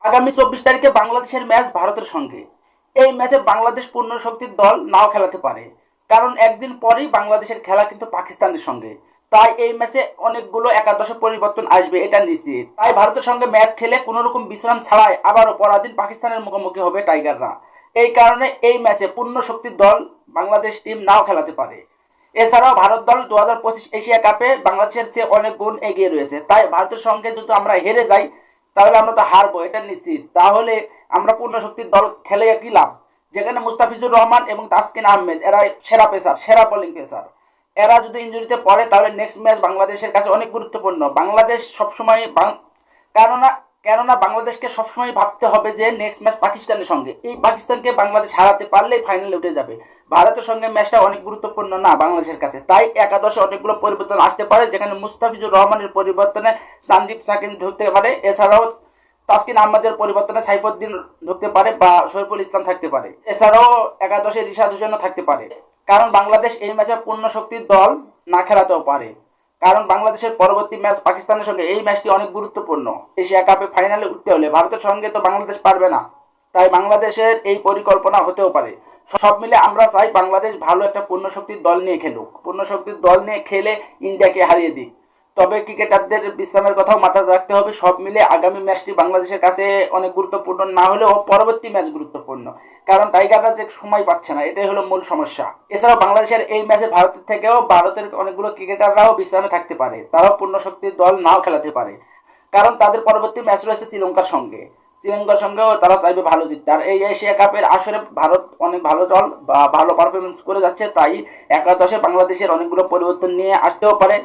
আগামী 24 তারিখে বাংলাদেশের ম্যাচ ভারতের সঙ্গে। এই ম্যাচে বাংলাদেশ পূর্ণ শক্তির দল নাও খেলাতে পারে, কারণ একদিন পরেই বাংলাদেশের খেলা কিন্তু পাকিস্তানের সঙ্গে। তাই এই ম্যাচে অনেকগুলো একাদশে পরিবর্তন আসবে, এটা নিশ্চিত। তাই ভারতের সঙ্গে ম্যাচ খেলে কোনো রকম বিশ্রাম ছাড়াই আবারও পরাধীন পাকিস্তানের মুখোমুখি হবে টাইগাররা। এই কারণে এই ম্যাচে পূর্ণ শক্তির দল বাংলাদেশ টিম নাও খেলাতে পারে। এছাড়াও ভারত দল 2025 এশিয়া কাপে বাংলাদেশের চেয়ে অনেক গুণ এগিয়ে রয়েছে। তাই ভারতের সঙ্গে যদি আমরা হেরে যাই তাহলে আমরা তো হারবো, এটা নিশ্চিত। তাহলে আমরা পূর্ণ শক্তির দল খেলে কি লাভ, যেখানে মুস্তাফিজুর রহমান এবং তাসকিন আহমেদ এরা সেরা পেসার, সেরা বোলিং পেসার, এরা যদি ইঞ্জুরিতে পড়ে তাহলে নেক্সট ম্যাচ বাংলাদেশের কাছে অনেক গুরুত্বপূর্ণ। বাংলাদেশ সবসময় কেননা কেননা বাংলাদেশকে সবসময় ভাবতে হবে যে নেক্সট ম্যাচ পাকিস্তানের সঙ্গে, এই পাকিস্তানকে বাংলাদেশ হারাতে পারলেই ফাইনালে উঠে যাবে। ভারতের সঙ্গে ম্যাচটা অনেক গুরুত্বপূর্ণ না বাংলাদেশের কাছে। তাই একাদশে অনেকগুলো পরিবর্তন আসতে পারে, যেখানে মুস্তাফিজুর রহমানের পরিবর্তনে সন্দীপ সাকিন ঢুকতে পারে। এছাড়াও তাসকিন আহমেদের পরিবর্তনে সাইফুদ্দিন ঢুকতে পারে বা শরীফুল ইসলাম থাকতে পারে। এছাড়াও একাদশে রিশাদ হোসেনও থাকতে পারে, কারণ বাংলাদেশ এই ম্যাচে পূর্ণ শক্তির দল না খেলাতেও পারে। কারণ বাংলাদেশের পরবর্তী ম্যাচ পাকিস্তানের সঙ্গে, এই ম্যাচটি অনেক গুরুত্বপূর্ণ। এশিয়া কাপে ফাইনালে উঠতে হলে ভারতের সঙ্গে তো বাংলাদেশ পারবে না, তাই বাংলাদেশের এই পরিকল্পনা হতেও পারে। সব মিলে আমরা চাই বাংলাদেশ ভালো একটা পূর্ণ শক্তির দল নিয়ে খেলুক, পূর্ণ শক্তির দল নিয়ে খেলে ইন্ডিয়াকে হারিয়ে দিক। তবে ক্রিকেটারদের বিশ্রামের কথাও মাথায় রাখতে হবে। সব মিলে আগামী ম্যাচটি বাংলাদেশের কাছে অনেক গুরুত্বপূর্ণ না হলেও পরবর্তী ম্যাচ গুরুত্বপূর্ণ, কারণ টাইগাররা যে সময় পাচ্ছে না, এটাই হলো মূল সমস্যা। এছাড়াও বাংলাদেশের এই ম্যাচে ভারতের অনেকগুলো ক্রিকেটাররাও বিশ্রামে থাকতে পারে, তারাও পূর্ণ শক্তির দল নাও খেলাতে পারে, কারণ তাদের পরবর্তী ম্যাচ রয়েছে শ্রীলঙ্কার সঙ্গে। শ্রীলঙ্কার সঙ্গেও তারা চাইবে ভালো জিততে। আর এই এশিয়া কাপের আসরে ভারত অনেক ভালো দল বা ভালো পারফরমেন্স করে যাচ্ছে, তাই একাদশে বাংলাদেশের অনেকগুলো পরিবর্তন নিয়ে আসতেও পারে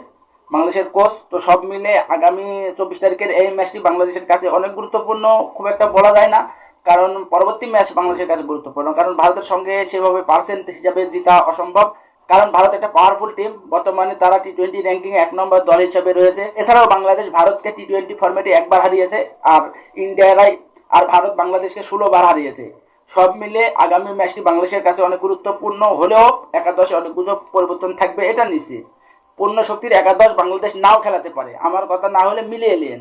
বাংলাদেশের কোচ। তো সব মিলে আগামী 24 তারিখের এই ম্যাচটি বাংলাদেশের কাছে অনেক গুরুত্বপূর্ণ, খুব একটা বলা যায় না, কারণ পরবর্তী ম্যাচ বাংলাদেশের কাছে গুরুত্বপূর্ণ। কারণ ভারতের সঙ্গে সেভাবে পার্সেন্ট হিসাবে জিতা অসম্ভব, কারণ ভারত একটা পাওয়ারফুল টিম। বর্তমানে তারা টি-20 র্যাঙ্কিং 1 নম্বর দল হিসেবে রয়েছে। এছাড়াও বাংলাদেশ ভারতকে টি-20 ফরম্যাটে একবার হারিয়েছে, আর ভারত বাংলাদেশকে 16 বার হারিয়েছে। সব মিলে আগামী ম্যাচটি বাংলাদেশের কাছে অনেক গুরুত্বপূর্ণ হলেও একাদশে অনেকগুলো পরিবর্তন থাকবে, এটা নিশ্চিত। পূর্ণ শক্তির একাদশ বাংলাদেশ নাও খেলাতে পারে, আমার কথা না হলে মিলিয়ে এলেন।